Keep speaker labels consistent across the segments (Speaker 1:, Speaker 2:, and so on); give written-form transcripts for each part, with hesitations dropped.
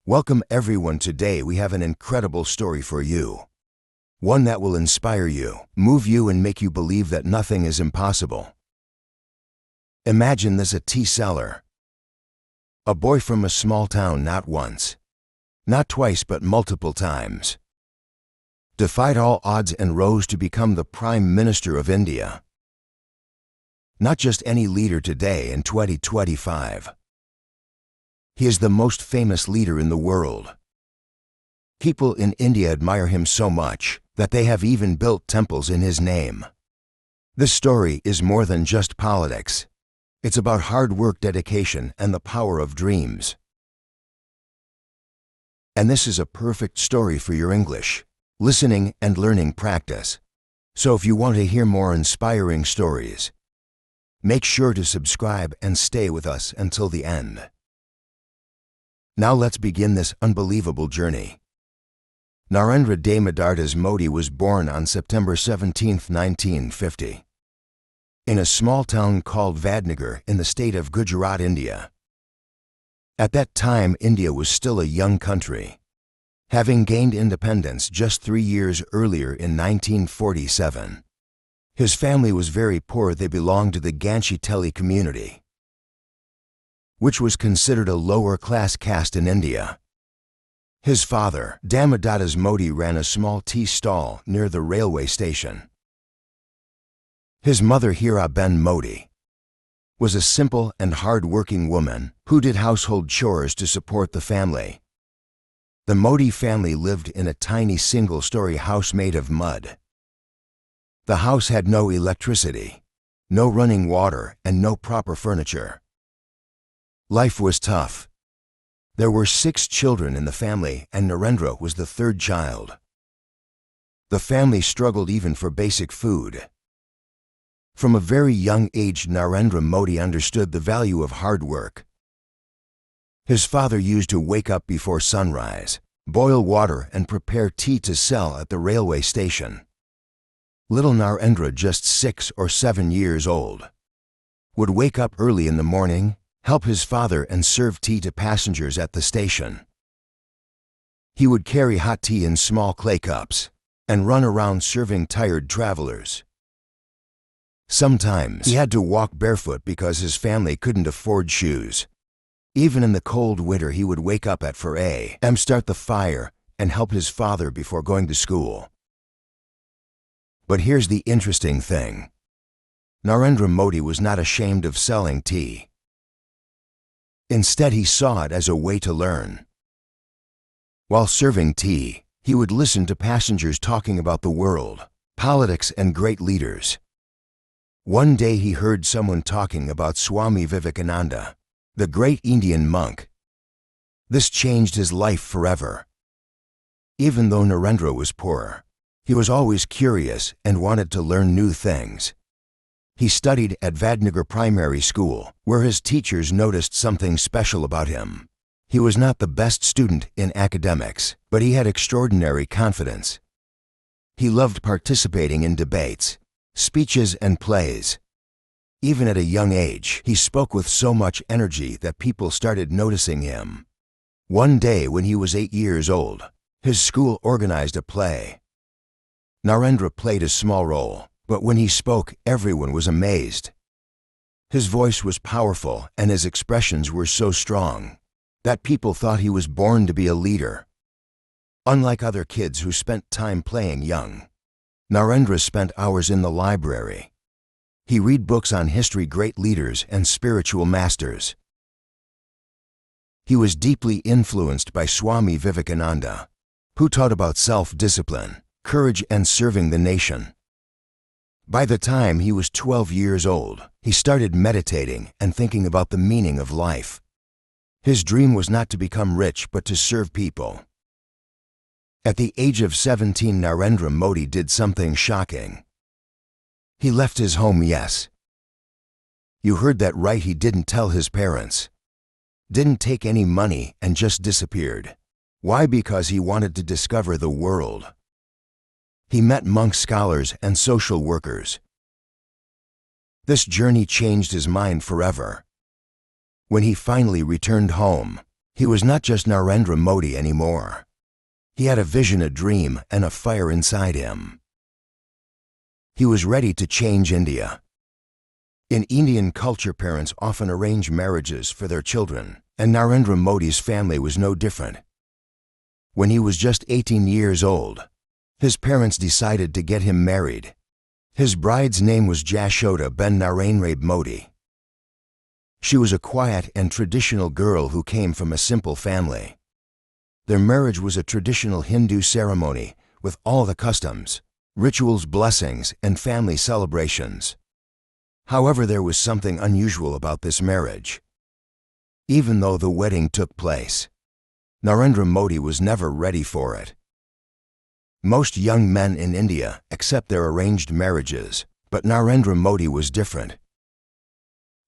Speaker 1: Welcome everyone. Today we have an incredible story for you. One that will inspire you, move you and make you believe that nothing is impossible. Imagine this: a tea seller. A boy from a small town, not once, not twice, but multiple times, defied all odds and rose to become the Prime Minister of India. Not just any leader today in 2025. He is the most famous leader in the world. People in India admire him so much that they have even built temples in his name. This story is more than just politics. It's about hard work, dedication, and the power of dreams. And this is a perfect story for your English, listening and learning practice. So if you want to hear more inspiring stories, make sure to subscribe and stay with us until the end. Now let's begin this unbelievable journey. Narendra Damodar Modi was born on September 17, 1950, in a small town called Vadnagar in the state of Gujarat, India. At that time, India was still a young country, having gained independence just 3 years earlier in 1947. His family was very poor. They belonged to the Ganchi Teli community, which was considered a lower-class caste in India. His father, Damodar Modi, ran a small tea stall near the railway station. His mother, Hiraben Modi, was a simple and hard-working woman who did household chores to support the family. The Modi family lived in a tiny single-story house made of mud. The house had no electricity, no running water, and no proper furniture. Life was tough. There were 6 children in the family, and Narendra was the 3rd child. The family struggled even for basic food. From a very young age, Narendra Modi understood the value of hard work. His father used to wake up before sunrise, boil water, and prepare tea to sell at the railway station. Little Narendra, just 6 or 7 years old, would wake up early in the morning, help his father, and serve tea to passengers at the station. He would carry hot tea in small clay cups and run around serving tired travelers. Sometimes he had to walk barefoot because his family couldn't afford shoes. Even in the cold winter, he would wake up at 4 a.m., start the fire, and help his father before going to school. But here's the interesting thing. Narendra Modi was not ashamed of selling tea. Instead, he saw it as a way to learn. While serving tea, he would listen to passengers talking about the world, politics, and great leaders. One day he heard someone talking about Swami Vivekananda, the great Indian monk. This changed his life forever. Even though Narendra was poor, he was always curious and wanted to learn new things. He studied at Vadnagar Primary School, where his teachers noticed something special about him. He was not the best student in academics, but he had extraordinary confidence. He loved participating in debates, speeches, and plays. Even at a young age, he spoke with so much energy that people started noticing him. One day when he was 8 years old, his school organized a play. Narendra played a small role, but when he spoke, everyone was amazed. His voice was powerful and his expressions were so strong that people thought he was born to be a leader. Unlike other kids who spent time playing young, Narendra spent hours in the library. He read books on history, great leaders, and spiritual masters. He was deeply influenced by Swami Vivekananda, who taught about self-discipline, courage, and serving the nation. By the time he was 12 years old, he started meditating and thinking about the meaning of life. His dream was not to become rich, but to serve people. At the age of 17, Narendra Modi did something shocking. He left his home. Yes, you heard that right. He didn't tell his parents, didn't take any money, and just disappeared. Why? Because he wanted to discover the world. He met monks, scholars, and social workers. This journey changed his mind forever. When he finally returned home, He was not just Narendra Modi anymore. He had a vision, a dream, and a fire inside him. He was ready to change India. In Indian culture, parents often arrange marriages for their children, and Narendra Modi's family was no different. When he was just 18 years old, his parents decided to get him married. His bride's name was Jashoda-ben Narendra Modi. She was a quiet and traditional girl who came from a simple family. Their marriage was a traditional Hindu ceremony with all the customs, rituals, blessings, and family celebrations. However, there was something unusual about this marriage. Even though the wedding took place, Narendra Modi was never ready for it. Most young men in India accept their arranged marriages, but Narendra Modi was different.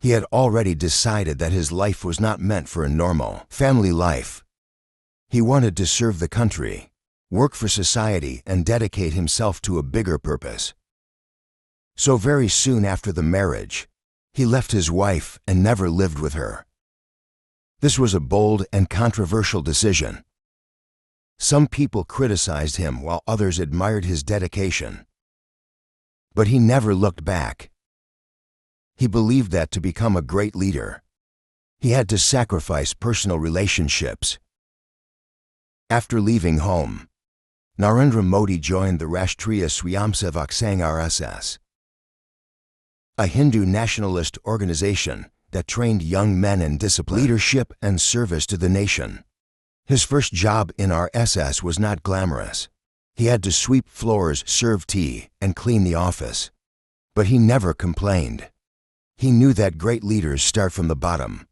Speaker 1: He had already decided that his life was not meant for a normal family life. He wanted to serve the country, work for society, and dedicate himself to a bigger purpose. So very soon after the marriage, he left his wife and never lived with her. This was a bold and controversial decision. Some people criticized him while others admired his dedication. But he never looked back. He believed that to become a great leader, he had to sacrifice personal relationships. After leaving home, Narendra Modi joined the Rashtriya Swayamsevak Sangh RSS, a Hindu nationalist organization that trained young men in discipline, leadership, and service to the nation. His first job in RSS was not glamorous. He had to sweep floors, serve tea, and clean the office. But he never complained. He knew that great leaders start from the bottom.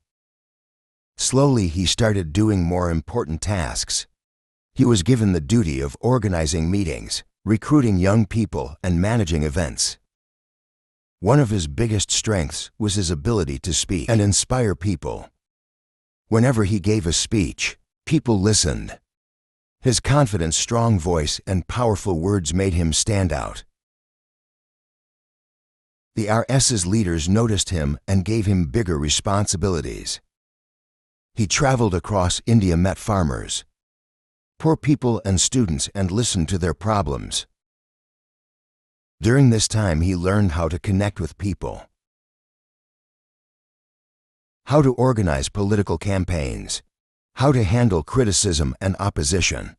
Speaker 1: Slowly, he started doing more important tasks. He was given the duty of organizing meetings, recruiting young people, and managing events. One of his biggest strengths was his ability to speak and inspire people. Whenever he gave a speech, people listened. His confident, strong voice and powerful words made him stand out. The RS's leaders noticed him and gave him bigger responsibilities. He traveled across India, met farmers, poor people, and students, and listened to their problems. During this time, he learned how to connect with people, how to organize political campaigns, how to handle criticism and opposition.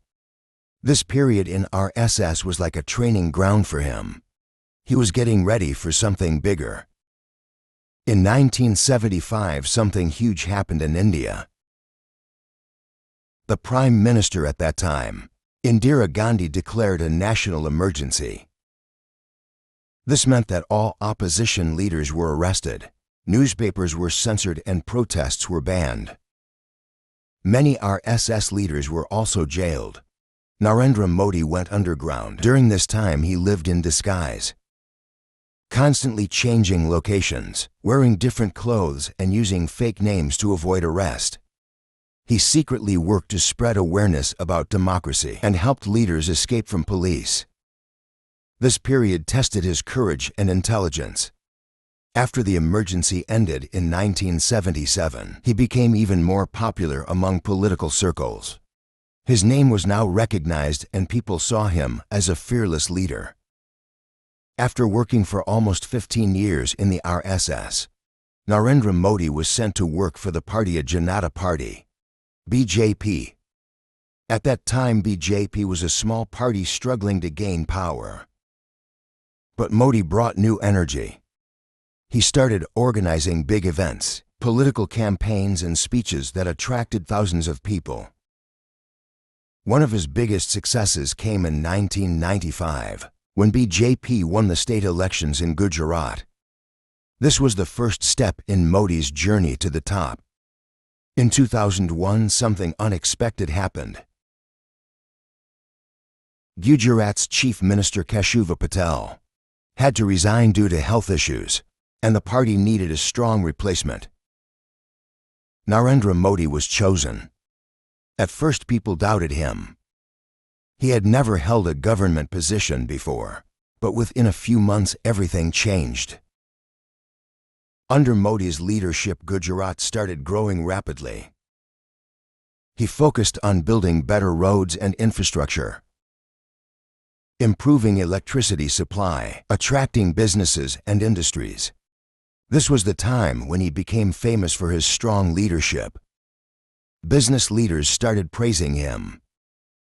Speaker 1: This period in RSS was like a training ground for him. He was getting ready for something bigger. In 1975, something huge happened in India. The Prime Minister at that time, Indira Gandhi, declared a national emergency. This meant that all opposition leaders were arrested, newspapers were censored, and protests were banned. Many RSS leaders were also jailed. Narendra Modi went underground. During this time, he lived in disguise, constantly changing locations, wearing different clothes, and using fake names to avoid arrest. He secretly worked to spread awareness about democracy and helped leaders escape from police. This period tested his courage and intelligence. After the emergency ended in 1977, he became even more popular among political circles. His name was now recognized and people saw him as a fearless leader. After working for almost 15 years in the RSS, Narendra Modi was sent to work for the Bharatiya Janata Party, BJP. At that time, BJP was a small party struggling to gain power. But Modi brought new energy. He started organizing big events, political campaigns, and speeches that attracted thousands of people. One of his biggest successes came in 1995, when BJP won the state elections in Gujarat. This was the first step in Modi's journey to the top. In 2001, something unexpected happened. Gujarat's Chief Minister Keshuva Patel had to resign due to health issues, and the party needed a strong replacement. Narendra Modi was chosen. At first, people doubted him. He had never held a government position before, but within a few months, everything changed. Under Modi's leadership, Gujarat started growing rapidly. He focused on building better roads and infrastructure, improving electricity supply, attracting businesses and industries. This was the time when he became famous for his strong leadership. Business leaders started praising him.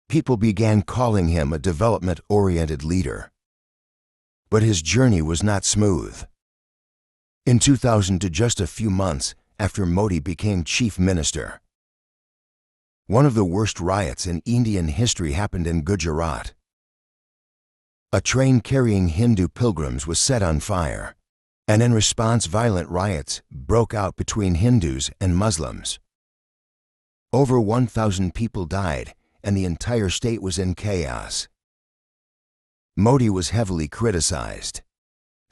Speaker 1: People began calling him a development-oriented leader. But his journey was not smooth. In 2000, just a few months after Modi became chief minister, one of the worst riots in Indian history happened in Gujarat. A train carrying Hindu pilgrims was set on fire, and in response, violent riots broke out between Hindus and Muslims. Over 1,000 people died, and the entire state was in chaos. Modi was heavily criticized.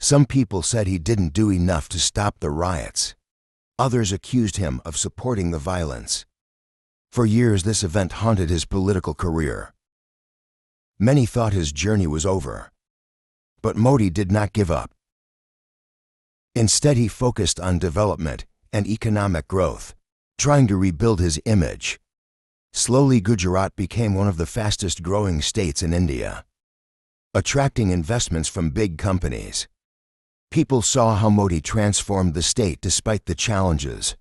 Speaker 1: Some people said he didn't do enough to stop the riots. Others accused him of supporting the violence. For years, this event haunted his political career. Many thought his journey was over. But Modi did not give up. Instead, he focused on development and economic growth, trying to rebuild his image. Slowly, Gujarat became one of the fastest-growing states in India, attracting investments from big companies. People saw how Modi transformed the state despite the challenges.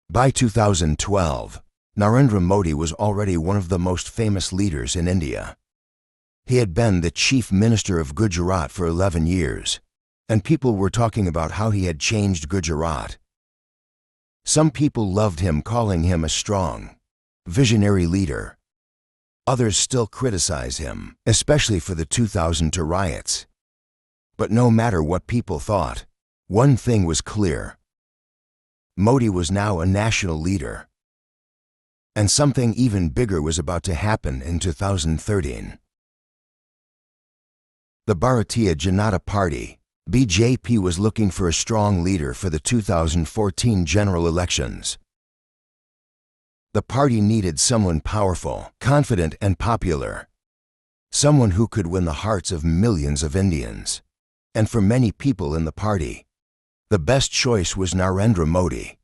Speaker 1: By 2012, Narendra Modi was already one of the most famous leaders in India. He had been the chief minister of Gujarat for 11 years, and people were talking about how he had changed Gujarat. Some people loved him, calling him a strong, visionary leader. Others still criticize him, especially for the 2002 riots. But no matter what people thought, one thing was clear. Modi was now a national leader. And something even bigger was about to happen in 2013. The Bharatiya Janata Party, BJP, was looking for a strong leader for the 2014 general elections. The party needed someone powerful, confident, and popular. Someone who could win the hearts of millions of Indians. And for many people in the party, the best choice was Narendra Modi.